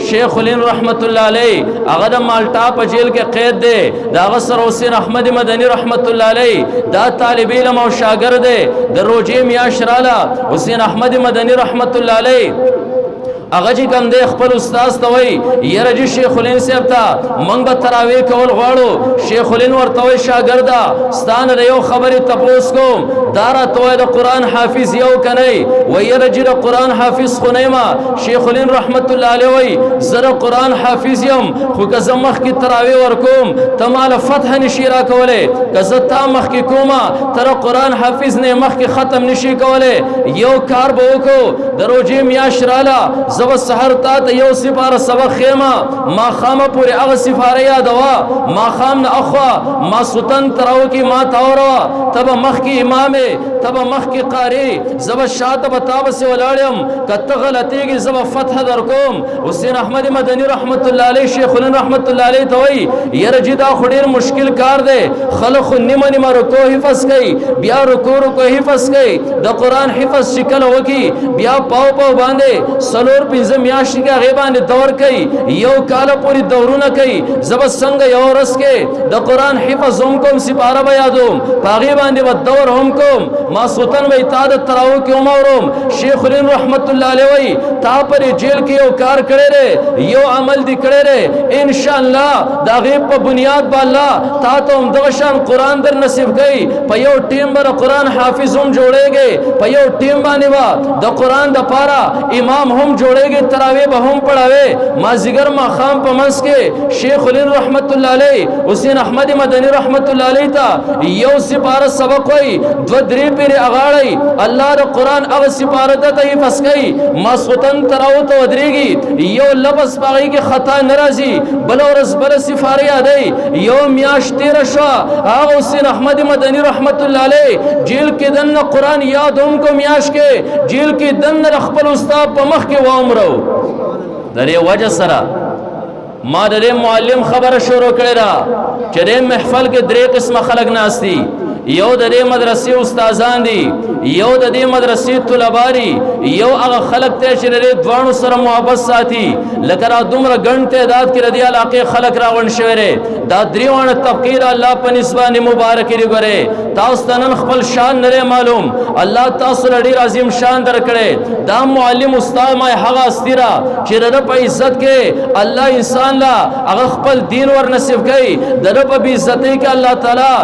شیخ الهند رحمت الله علیه هغه د مالټا په جیل کې قید دی دا هغه سره حسین احمد مدنی رحمت الله علیه دا طالب علم او شاګرد دی د روزې میاشت رااله حسین احمد مدنی رحمت الله علیه هغه چې کوم دی خپل استاد ته وای یره جی شیخ الهند صاحب ته مونږ به تراویح کول غواړو شیخ الهند ورته وای شاګردا ستانه د یو خبرې تپوس کوم دا راته د قرآن حافظ یو کنی وای یره جی د قرآن حافظ خو نه ما شیخ الهند رحمت الله علیه وای زره قرآن حافظ یم خو که زه مخکې تراویح ورکوم ته ماله فتح نشي راکولی که زه تا مخکې کومه تر قرآن حافظ نه مخکې ختم نشي کولی یو کار به وکړو د روژې میاشت راله زب سحر تا ته یو سپاره سبق خیمه ما خامه پوری هغه سپاره یادوا ما خام نه اخوا ما سوتن تراو کی ما تاوروا تب مخ کی امام تب مخ کی قاری زب شاته بتاب سے ولاړم کته غلطیږي زب فتح در کوم حسین احمد مدنی رحمت الله علیه شیخ الهند رحمت الله علیه توي یرجدا خډیر مشکل کار دی خلق نیمه نیمه رکوع حفظ کوي بیا رکوع حفظ کوي د قران حفظ شکل وکي بیا پاو پاو باندې سلور پنځه میاشتې کې هغه باندې دور کوي یو کال پوری دورونه کوي زب څنګه یو رس کې د قران حفظ هم کوم سپاره به یادوم هغه باندې و دور هم کوم ما سوتن و اتاد تراو کې عمرم شیخ الهند رحمت الله علیه وی تا پر جیل کې یو کار کړی یو عمل دی کړی ان شاء الله دا غیب په بنیاد با الله تا ته هم دغه شان قران در نصیب کړي په یو ټیم بر قران حافظ هم جوړيږي په یو ټیم باندې وا د قران د پاره امام هم جوړيږي تراویح به هم پڑھاوے ما زگر ما خام په منس کې شیخ الهند رحمت الله علیه حسین احمد مدنی رحمت الله علیه تا یو سپاره سبق وای دو درې پیر اغاړی الله د قران او سپاره ته حفظ کوي ما سوتن تراو ته ودرېږي یو لفظ پاغي کې خطا ناراضي بل ورس بل سفاره یادای یو میاش 13 شو هغه حسین احمد مدنی رحمت الله علیه جیل کې دن قران یاد هم کو میاش کې جیل کې دن خپل استاد په مخ کې وامرو درې وجه سره ما د معلم خبره شروع کړی را چې د محفل کې درې قسمه خلک ناشتي یو د دې مدرسې استادان دي یو د دې مدرسې طلباري یو هغه خلک ته چې د دوانو سره محبت ساتي لکه را دومره ګڼ تعداد کې د دې علاقې خلک راغون شوی دا دریوانه طبقه الله په نسبانه مبارک لري ګره تاسو تنن خپل شان نه معلوم الله تاسو لري عظیم شان درکړي دا معلم استاد ما هغه استیرا چې د په عزت کې الله انسان لا هغه خپل دین ور نصیب کوي د په عزت کې الله تعالی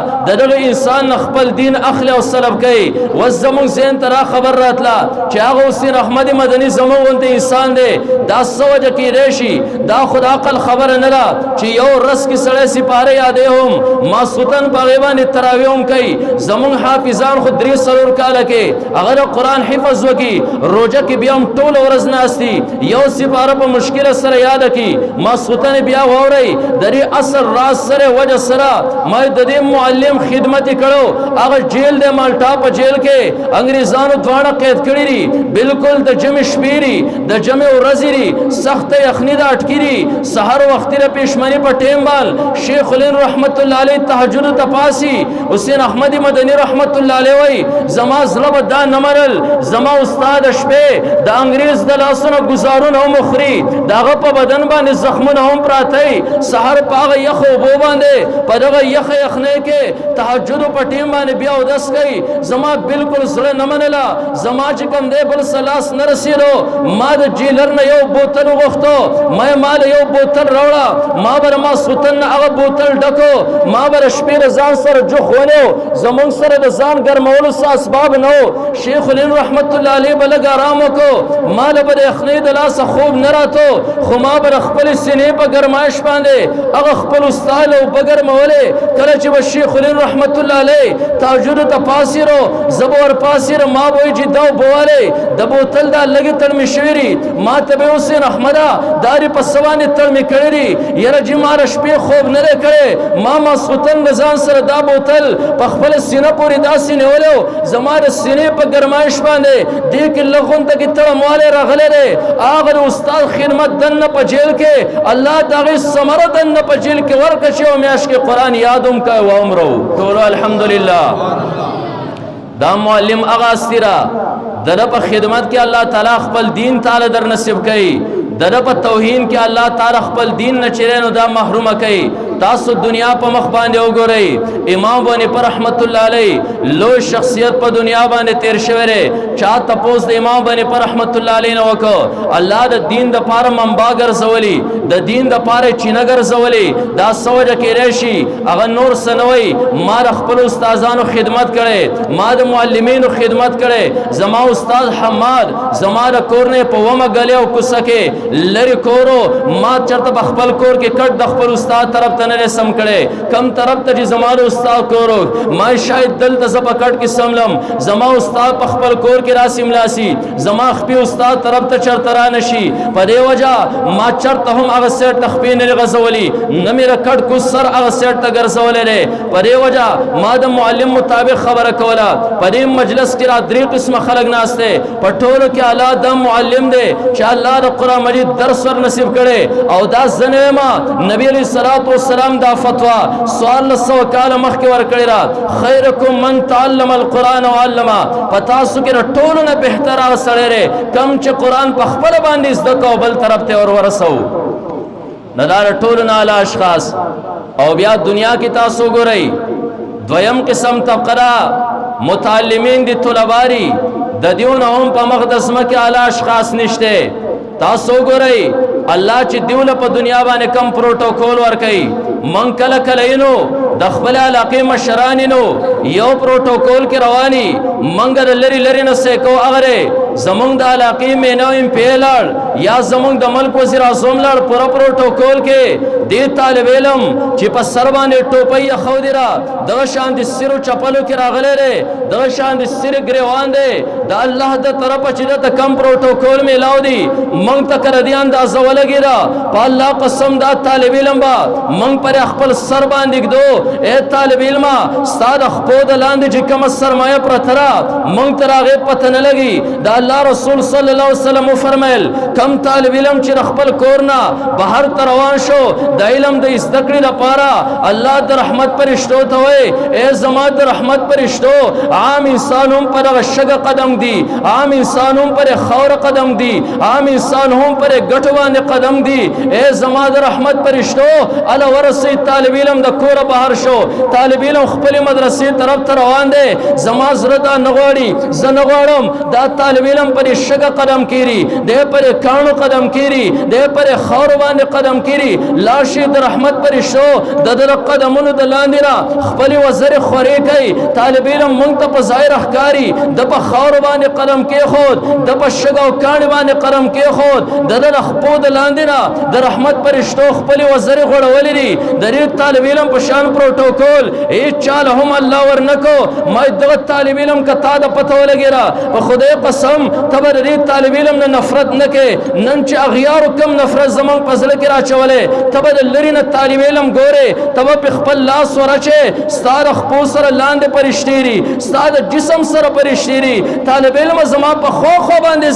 دغه انسان خپل دین اخلي او سلب کوي وزمون زين ترا خبر راتلا چې هغه حسین احمد مدنی زمون ونته انسان دی دا سوجه کې ریشي دا خدا عقل خبر نه را چې یو رس کې سړی سپاره یادې هم ما سوتن په غیبان تراویح هم کوي زمون حافظان خو درې سرور کاله کې اگر قران حفظ وکي روزه کې بیا هم ټول ورځ ناشتي یو سپاره په مشکل سره یاد کی ما سوتن بیا ووري درې اثر راز سره وجه سره ما د دې معلم خدمت کړو هغه جیل د مالټا په جیل کې انګريزانو دواړه قید کړی دي بالکل د جمع شپيري د جمع ورزيري سخت یخنی د اٹکيري سحر وخت ر پېشمنی په ټیم بال شیخ الهند رحمت الله علیه تهجد تپاسي حسین احمد مدنی رحمت الله علیه وای زما زلب دا نمرل زما استاد شپه د انګريز د لاسونو گزارونه مخري داغه په بدن باندې زخمونه هم پراته سحر پاغه یخو بو باندې په دغه یخنه کې تهجد په ټیم باندې بیا ودس کوي زما بالکل سره نه منلا زما چې کوم دی بل سلاس نه رسیدو ما د جیلر نه یو بوتل وغوښتو ما مال یو بوتل راوړه ما بر ما سوتن هغه بوتل ډکو ما بر شپې ځان سره جوخونه زمون سره د ځان ګرمولو اسباب نو شیخ الهند رحمت الله علیه بلګ آرام کو مال بر اخنی د لاس خوب نه راتو خو ما بر خپل سینې په ګرمایش باندې هغه خپل استاد او بغیر موله کله چې شیخ الهند رحمت الله علیه تهجد تپاسیرو زبور پاسیر ما وای چې دا بواله د بوتل دا لګي تر مشوري ما ته به حسین احمد داري په سوانه تر می کړی یره چې مار شپې خوب نه کړي ما سوتن ځان سره دا بوتل په خپل سینې پورې داسې نیولو زماره سینې په ګرمایش باندې دې کې لغون ته کې تړ مواله راغله هغه استاد خدمت دنه په جیل کې الله دغه ثمره دنه په جیل کې ورکړي او میاش کې قران یادوم کوي و عمرو ټول الحمدلله دا معلم اغا استرا در په خدمت کې الله تعالی خپل دین تعالی در نصیب کړي د په توهین کې الله تعالی خپل دین نه چیرې نو دا محروم کوي تاسو دنیا په مخ باندې وګورئ امام بونی پر رحمت الله علیه لو شخصیت په دنیا باندې تیر شوی ری چا تپوس د امام بونی پر رحمت الله علیه نو وکړه الله د دین د پاره منبا ګرځولي د دین د پاره چینه ګرځولي دا سوجه کې راشي هغه نور سنوي ما د خپل استادانو خدمت کړي ما د معلمینو خدمت کړي زما استاد حماد زما د کور نه په ومه غلې او کوڅه کې لری کورو ما چرته خپل کور کې کټ د خپل استاد طرف ته نه سم کړي کم طرف ته چې زما د استاد کورو ما شاید دلته زپ کټ کې سملم زما استاد په خپل کور کې راسم لاسي زما خپل استاد طرف ته چرته را نشي په دې وجہ ما چرته هم هغه سیټ تخپین نه غزولي نه مې کټ کو سر هغه سیټ ته ګرځولې په دې وجہ ما د معلم مطابق خبره کوله په دې مجلس کې را درې قسم خلک ناشته په ټولو کې اعلی د معلم دی چې الله د قران مجید درس ور نصیب کړي او دا زنه ما نبی علیہ الصلوۃ والسلام دا فتوا سوال سو کال مخکې ور کړی را خیرکم من تعلم القرآن وعلمه پتا سو کې ټولو نه بهتر هغه سړی دی کم چې قرآن په خپل باندې زده کو بل طرف ته ور ورسو نه دا ټولو نه اعلی اشخاص او بیا دنیا کې تاسو ګورئ دویم قسم طبقه متعلمین دي طلباری د دیونه هم په مقدس مکه اعلی اشخاص نشته تاسو ګورئ الله چې دیونه په دنیا باندې کم پروتوکول ورکړي من کله کله اینو د خپل علاقې مشرانینو یو پروتوکول کې رواني منګ د لری لری نه سکو اغره زمونږ د علاقې مینو ام پیلر یا زمونږ د ملک وزیر اعظم لړ پر پروتوکول کې دی طالب علم چې په سر باندې ټوپۍ خو دی را د شان د سرو چپلو کې راغلی ری د شان د سر گریوان دی د الله د طرف چې د کم پروتوکول میلاو دی مونږ ته کړ دی اندازه ولګی را په الله قسم دا طالب علم با مونږ پر خپل سر باندې دو اے طالب علم ستاد خپود لاندې چې کوم سرمایه پرترا مونږ ته راغې پته نه لګي دا الله رسول صلی الله علیه وسلم فرمایل کم طالب علم چې خپل کورنا بهر روان شو د علم د استقرار لپاره الله د رحمت پرشتو ته وای اے زما د رحمت پرشتو عام انسانوم پر شګه قدم دی عام انسانوم پر خور قدم دی عام انسانوم پر غټوان قدم دی اے زما د رحمت پرشتو ال ورسی طالب علم د کور بهر شو طالب علم خپل مدرسې طرف ته روان دی زما زړه دا نغواړي زه نغواړم دا طالب علم پر شګه قدم کیری د پر کانو قدم کیری د پر خور باندې قدم کیری لاشي د رحمت پر شو د در قدمونو د لاندې را خپل وزر خوري کوي طالب علم مونږ ته په ظاهر احکاری د په خور باندې قدم کې خود د په شګه او کان باندې قدم کې خود د در خپو د لاندې را د رحمت پر شتو خپل وزر غړولې دي د دې طالب علم په شان پروتوکول ای چاله هم الله ورنکو ما دغه طالب علم کا تا د پته ولګی را په خدای قسم تبر دې طالب علم نه نفرت نکې نن چې اغیار کم نفرت زمون په ځل کې راچولې تبر لری نه طالب علم ګوره تبر په خپل لاس ورچه ستاره خپو سره لاندې پرشتيري ستاره جسم سره پرشتيري طالب علم زما په خو باندې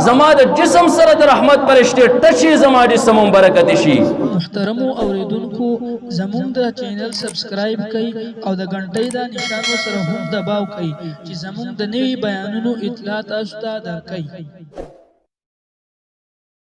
زما د جسم سره د رحمت پرشتي ټشي زما جسم برکت شي محترم اوریدونکو زموږ د چینل سبسکرایب کړئ او د غنټۍ د نشانو سره هم دباو کړئ چې زموږ د نوي بیانونو اطلاع تاسو ته درکړي